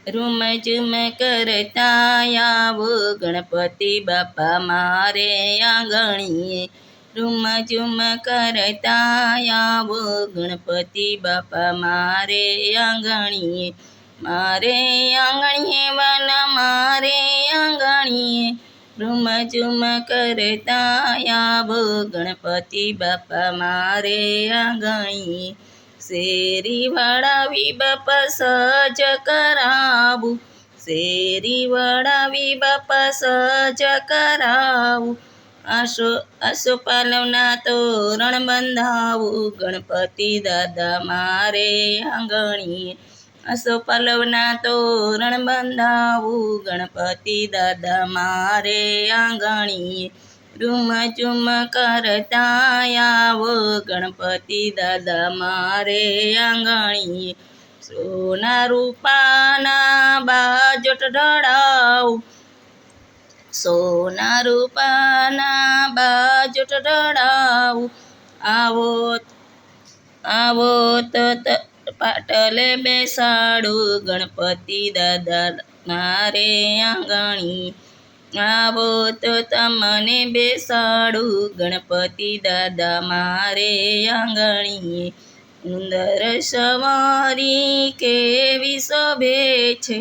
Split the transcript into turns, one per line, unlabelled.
room ઝુમ કરતા આવો ગણપતિ બાપા મારે આંગણીએ, રૂમ ઝુમ કરતા આવો ગણપતિ બાપા મારે આંગણીએ, મારે આંગણીએ વાલા મારે આંગણીએ, રૂમ ઝુમ કરતા આવો ગણપતિ બાપા મારે આંગણીએ, શેરી વળાવી બાપા સજ કરાવું, શેરી વળાવી બાપા સજ કરાવું, આસોપાલવના તોરણ બંધાવું ગણપતિ દાદા મારે આંગણીએ, આસોપાલવના તોરણ બંધાવું ગણપતિ દાદા મારે આંગણીએ, રૂમ ઝુમ કરતા આવો ગણપતિ દાદા મારે આંગણીએ, સોના રૂપાના બાજોટ ઢળાવું, સોના રૂપાના બાજોટ ઢળાવું, આવો તો પાટલે બેસાડું ગણપતિ દાદા મારે આંગણીએ, આવો તો તમને બેસાડું ગણપતિ દાદા મારે આંગણીએ, ઉંદર સવારી કેવી શોભે છે,